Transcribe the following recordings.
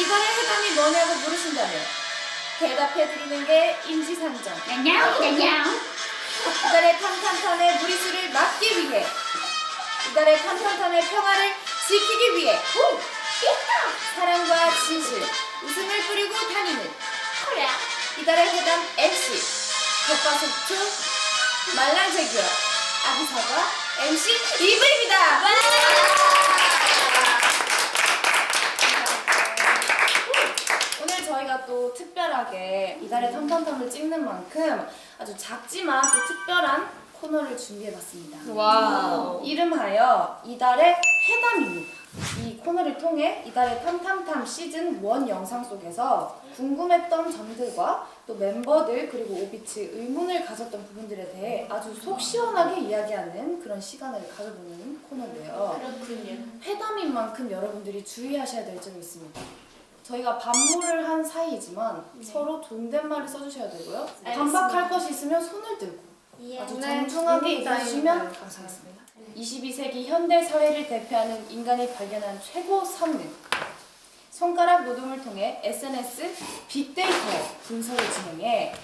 이달의 해담이 뭐냐고 물으신다면 대답해드리는 게 임시상정. 냥냥. 이달의 탐탐탐의 무리수를 막기 위해, 이달의 탐탐탐의 평화를 지키기 위해 사랑과 진실, 웃음을 뿌리고 다니는 그래. 이달의 해담 MC 겉바속촉 말랑제규어 아기사과 MC 이브입니다. 오늘 저희가 또 특별하게 이달의 탐탐탐을 찍는 만큼 아주 작지만 또 특별한 코너를 준비해봤습니다. 와우. 이름하여 이달의 해담입니다. 이 코너를 통해 이달의 탐탐탐 시즌 1 영상 속에서 궁금했던 점들과 또 멤버들 그리고 오비츠 의문을 가졌던 부분들에 대해 아주 속 시원하게 이야기하는 그런 시간을 가져보는 코너인데요. 그렇군요. 해담인 만큼 여러분들이 주의하셔야 될 점이 있습니다. 저희가 반모를 한 사이이지만 서로 존댓말을 써주셔야 되고요. 반박할 것이 있으면 손을 들고 아주 정중하게 얘기해주시면 감사하겠습니다. 22세기 현대 사회를 대표하는 인간이 발견한 최고 성능, 손가락 노동을 통해 SNS 빅데이터 분석을 진행해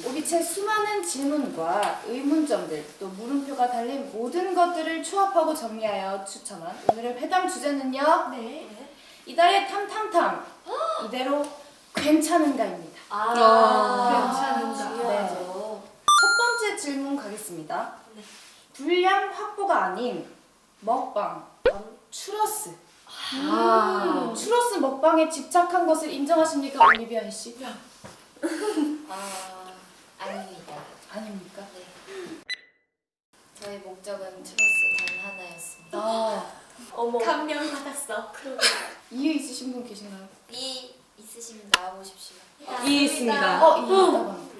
오비츠의 수많은 질문과 의문점들 또 물음표가 달린 모든 것들을 추합하고 정리하여 추천한 오늘의 회담 주제는요. 네. 이달의 탐탐탐 이대로 괜찮은가입니다. 괜찮은가. 네. 첫 번째 질문 가겠습니다. 분량 확보가 아닌 먹방, 바로 추러스. 추러스 먹방에 집착한 것을 인정하십니까, 올리비아 씨? 아닙니다. 아닙니까? 네. 저의 목적은 추러스 단 하나였습니다. 어머. 감명 받았어. 이유 있으신 분 계신가요? 이 있으시면 나와보십시오. 이 있습니다. 이 있다고 합니다.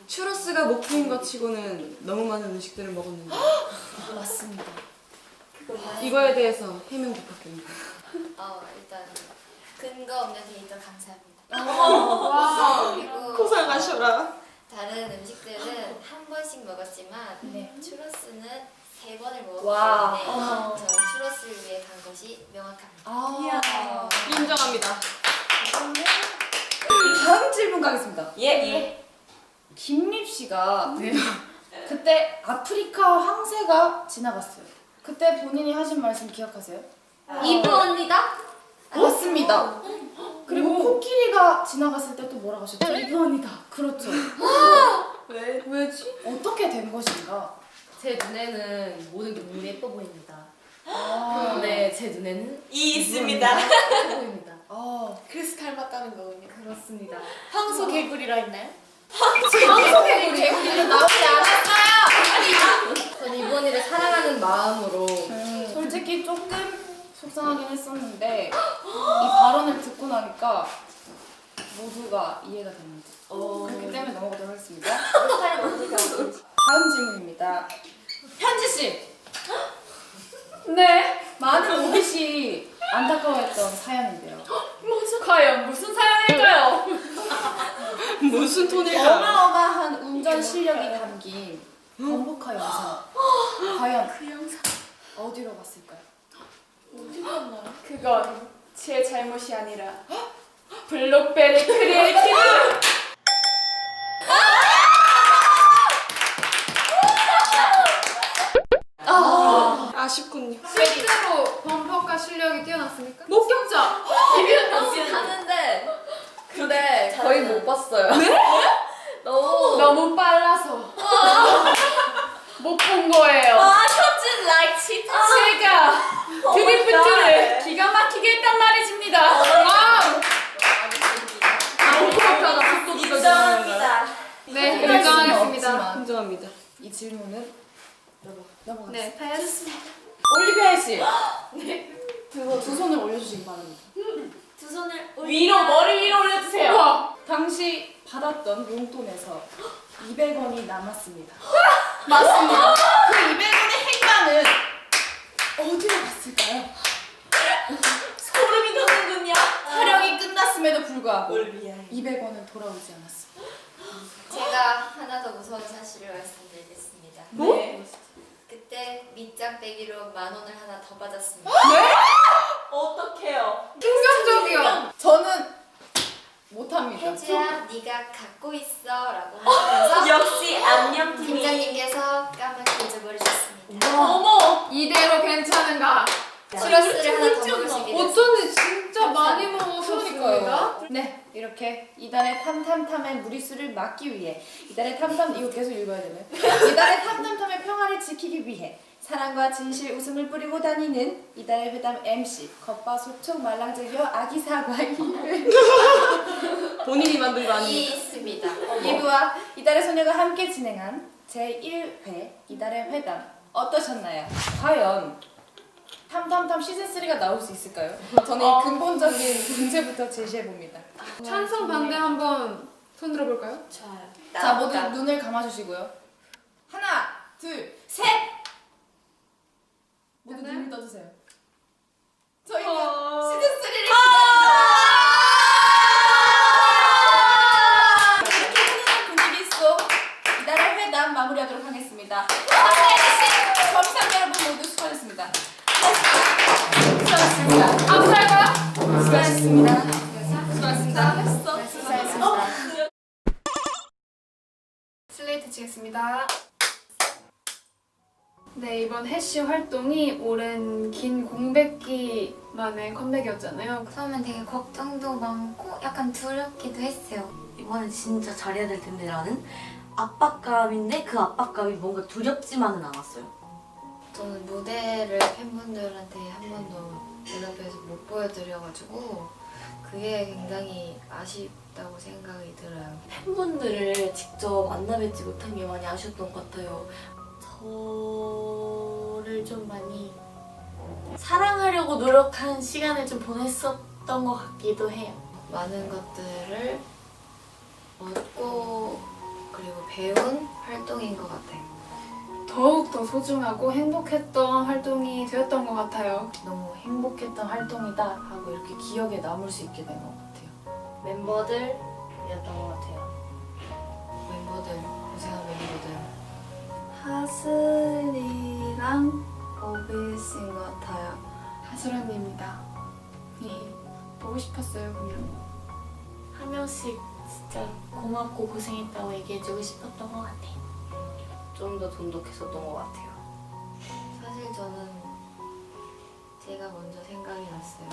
추러스가 목표인 것 치고는 너무 많은 음식들을 먹었는데 맞습니다. 이거에 대해서 해명 부탁드립니다. 일단 근거 없는 데이터 감사합니다. 그리고 고생하셔라. 다른 음식들은 한 번씩 먹었지만 네. 추러스는 3번을 먹었기 와. 때문에 전 추러스를 위해 간 것이 명확합니다. 인정합니다. 다음 질문 가겠습니다. 예. 김립 씨가 그때 아프리카 황새가 지나갔어요. 그때 본인이 하신 말씀 기억하세요? 이브 언니다? 맞습니다. 그리고 코끼리가 지나갔을 때 또 뭐라고 하셨죠? 이브 언니다. 그렇죠. 왜지? 어떻게 된 것인가? 제 눈에는 모든 게 너무 예뻐 보입니다. 아, 근데 제 눈에는 이 있습니다. 예뻐 보입니다. 그래서 닮았다는 거군요. 그렇습니다. 황소 개구리라 했나요? 개구리는 나오지 않았어요. 전 이번이를 사랑하는 마음으로 솔직히 조금 속상하긴 했었는데 이 발언을 듣고 나니까 모두가 이해가 됩니다. 그렇기 때문에 넘어가도록 하겠습니다. 다음 질문입니다. 현지 씨. 네. 많은 오빛이 안타까워했던 사연인데요. 과연 무슨 사연일까요? 무슨 톤일까? 어마어마한 운전 실력이 담긴 범퍼카 영상. 과연 그 영상 어디로 갔을까요? 어디 갔나요? 그건 제 잘못이 아니라 블록베리 크리에이티브. 아쉽군요. 실제로 범퍼카 실력이 뛰어났습니까? 목격자. 하는데 근데 거의 못 봤어요. 너무 빨라서 못 본 거예요. 현진 like 치타. 제가 드리프트를 기가 막히게 했단 말이십니다. 와우. 목표가 인정합니다. 네, 인정하겠습니다. 인정하겠습니다. 인정합니다. 이 질문은 넘어가겠습니다. 네, 다였습니다. 올리비아 씨. 그거 두 손을 올려주시기 바랍니다. 두 손을 위로 머리 위로 올려주세요. 당시 받았던 용돈에서 200원이 남았습니다. 맞습니다. 그 200원의 행방은 어디로 갔을까요? 소름이 돋는군요. 촬영이 끝났음에도 불구하고 올리비아. 200원은 돌아오지 않았습니다. 제가 하나 더 무서운 사실을 말씀드리겠습니다. 네. 그때 밑장 빼기로 10,000원을 하나 더 받았습니다. 어떡해요? 충격적이요. 저는 못합니다. 혜지야 네가 갖고 있어라고 하면서 역시 안녕 팀장님께서 까맣게 잊어버리셨습니다. 어머. 이대로 괜찮은가? 추러스를 하나 더 먹으시게 됐습니다. 어쩐지 진짜 많이 먹었으니까요. 그러니까요. 네, 이렇게 이달의 탐탐탐의 무리수를 막기 위해 이달의 탐탐 이거 계속 읽어야 되네. 이달의 탐탐탐의 평화를 지키기 위해 사랑과 진실 웃음을 뿌리고 다니는 이달의 회담 MC 겉바속촉 말랑쟁이와 아기 사과이 본인이 만든 거 아니에요? 있습니다. 이브와 이달의 소녀가 함께 진행한 제1회 이달의 회담 어떠셨나요? 과연 탐탐탐 시즌3가 나올 수 있을까요? 저는 이 근본적인 문제부터 제시해봅니다. 찬성 반대 한번 손 들어볼까요? 좋아요. 자, 모두 눈을 감아주시고요. 하나, 둘, 셋! 모두 눈을 떠주세요. 저희는 시즌3를 기다립니다! 이렇게 훈훈한 분위기 속 이달의 회담 마무리하도록 하겠습니다. 함께해주신 점상 여러분 모두 수고하셨습니다. 수고하셨습니다. 아무 살까요? 수고하셨습니다. 수고하셨습니다. 수고하셨습니다. 슬레이트 치겠습니다. 네, 이번 해시 활동이 오랜 긴 공백기 만에 컴백이었잖아요. 처음엔 되게 걱정도 많고 약간 두렵기도 했어요. 이번엔 진짜 잘해야 될 텐데라는 압박감인데 그 압박감이 뭔가 두렵지만은 않았어요. 저는 무대를 팬분들한테 한 번도 눈앞에서 못 보여드려가지고 그게 굉장히 아쉽다고 생각이 들어요. 팬분들을 직접 만나 뵙지 못한 게 많이 아쉬웠던 것 같아요. 저를 좀 많이 사랑하려고 노력한 시간을 좀 보냈었던 것 같기도 해요. 많은 것들을 얻고 그리고 배운 활동인 것 같아요. 더욱더 소중하고 행복했던 활동이 되었던 것 같아요. 너무 행복했던 활동이다 하고 이렇게 기억에 남을 수 있게 된 것 같아요. 멤버들이었던 것 같아요. 멤버들, 고생한 멤버들. 하슬이랑 오비스인 것 같아요. 하슬언니입니다. 네, 보고 싶었어요, 그냥. 한 명씩 진짜 고맙고 고생했다고 얘기해주고 싶었던 것 같아요. 좀 더 돈독했었던 것 같아요. 사실 저는 제가 먼저 생각이 났어요.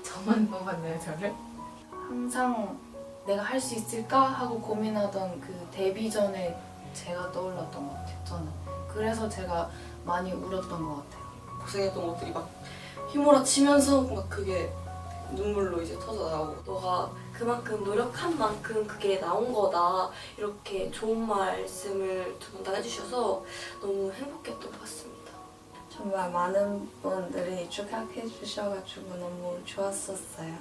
저만 뽑았나요, 저를? 항상 내가 할 수 있을까 하고 고민하던 그 데뷔 전에 제가 떠올랐던 것 같아요, 저는. 그래서 제가 많이 울었던 것 같아요. 고생했던 것들이 막 휘몰아치면서 막 그게 눈물로 이제 터져 나오고 너가 그만큼 노력한 만큼 그게 나온 거다. 이렇게 좋은 말씀을 두 분 다 해주셔서 너무 행복했던 것 같습니다. 정말 많은 분들이 축하해 주셔가지고 너무 좋았었어요.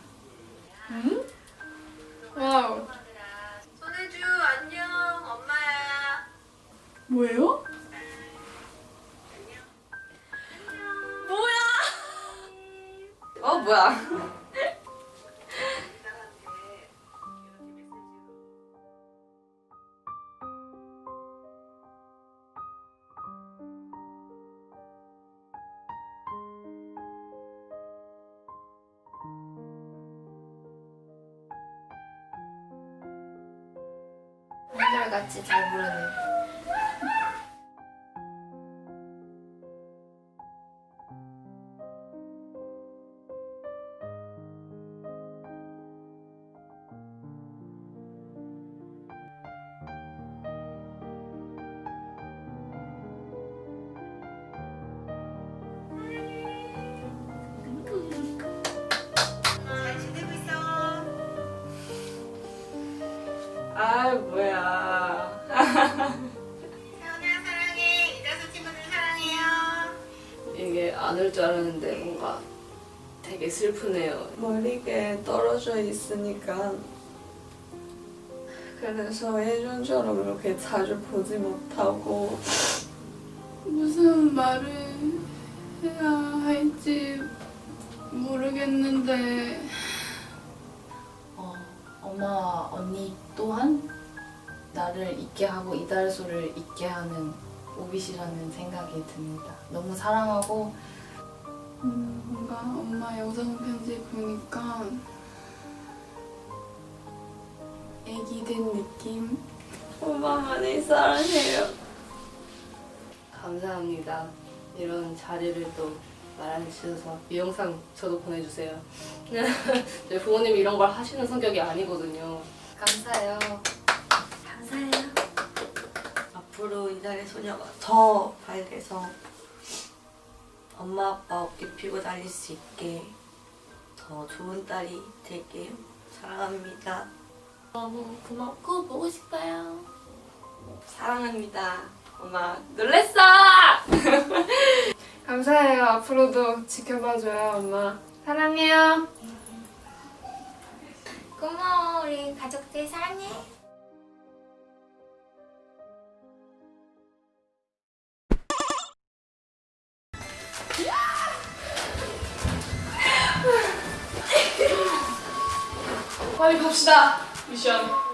와우. 손혜주 안녕 엄마야. 뭐예요? 뭐야. 한결같이 잘 부르는. 아 뭐야. 세연아 사랑해. 이다수 친구들 사랑해요. 이게 안 올 줄 알았는데 뭔가 되게 슬프네요. 머리가 떨어져 있으니까 그래서 예전처럼 이렇게 자주 보지 못하고 무슨 말을 해야 할지 모르겠는데 엄마와 언니 또한 나를 잊게 하고 이달소를 잊게 하는 오빗이라는 생각이 듭니다. 너무 사랑하고 뭔가 엄마 영상 편지 보니까 애기 된 느낌. 엄마 많이 사랑해요. 감사합니다. 이런 자리를 또 마련해 주셔서 이 영상 저도 보내주세요. 저희 부모님이 이런 걸 하시는 성격이 아니거든요. 감사해요. 감사해요. 앞으로 이달의 소녀가 더 밝아서 엄마 아빠 어깨 피고 달릴 수 있게 더 좋은 딸이 될게요. 사랑합니다. 너무 고맙고 보고 싶어요. 사랑합니다. 엄마 놀랬어! 감사해요. 앞으로도 지켜봐줘요, 엄마. 사랑해요. 고마워, 우리 가족들 사랑해. 빨리 갑시다. 미션.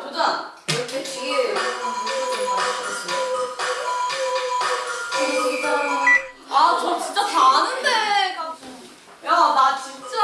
도전! 이렇게 뒤에 아, 저 진짜 다 아는데. 야, 나 진짜.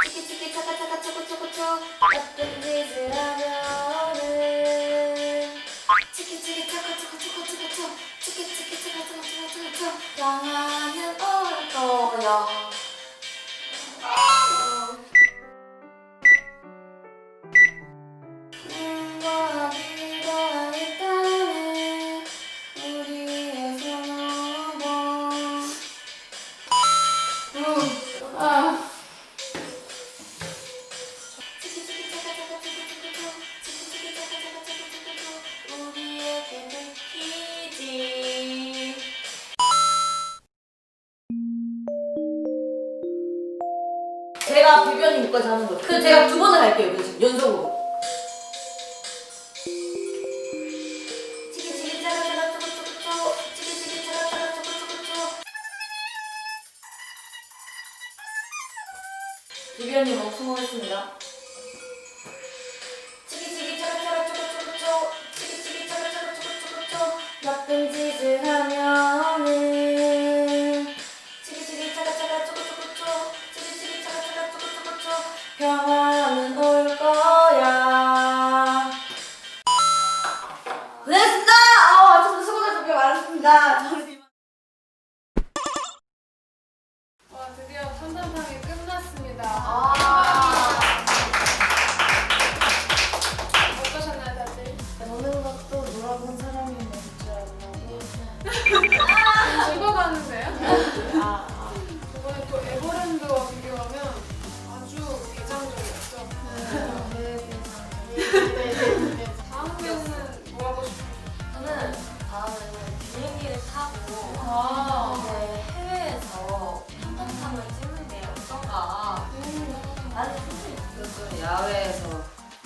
치키치키 차카차카 초코초코초 어떤 짓을 하면은 치키치키 차카차카초코초코초 치키치키 차카차카초코초코 영화는 올 거야. 눈과 귀가 있다면 우리의 손오공 치키치키 차카차카초코초코초 치키치키 차카차카초코초코 우리에게 느끼지. 제가 비변이 못까지 하는 거죠. 그래서 제가 2번을 할게요. 그래서 연속으로. 치키치키 차카차카초코초코초 치키치키 차카차카초코초코초 비변이 너무 성공했습니다. 치키치키 차카차카초코초코초 치키치키 차카차카초코초코초 나쁜 짓을 하면은 치키치키 차카차카초코초코초 치키치키 차카차카초코초코초 평화는 올 거야. 고생했습니다. 저도 수고가 정말 많았습니다. 저는 와, 드디어 탐탐탕이 끝났습니다. 저번에 또 에버랜드와 비교하면 아주 개장적이었죠. 다음에는 뭐 하고 싶어요? 저는 다음에는 비행기를 타고 아, 해외에서 한번탐을 찍는 게 어떤가 라는 생각이 좀 야외에서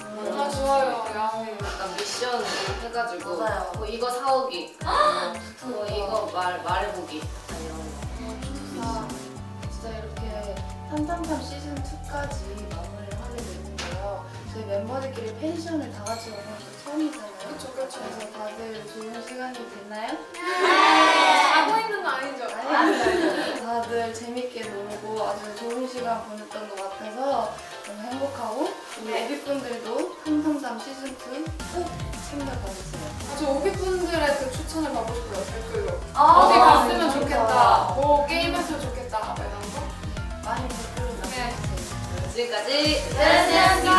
아 좋아요. 야외. 약간 미션 해가지고 맞아요. 뭐 이거 사오기, 뭐 이거 말해보기 이런 거. 아, 진짜 이렇게 탐탐탐 시즌 2까지 마무리를 하게 됐는데요. 저희 멤버들끼리 펜션을 다 같이 오는 게 처음이잖아요. 그쵸. 그래서 다들 좋은 시간이 됐나요? 자고 있는 거 아니죠? 아니, 다들 재밌게 놀고 아주 좋은 시간 보냈던 것 같아서 너무 행복하고 우리 오비분들도 탐탐탐 시즌 2 꼭 챙겨봐주세요. 저 오비분들의 그 추천을 받고 싶어요. 댓글로. 아, 어디 갔으면 진짜. 좋겠다. 뭐 게임 했으면 좋겠다. 뭐 이런 거. 많이 댓글로 남겨주세요. 지금까지 네, 안녕하세요.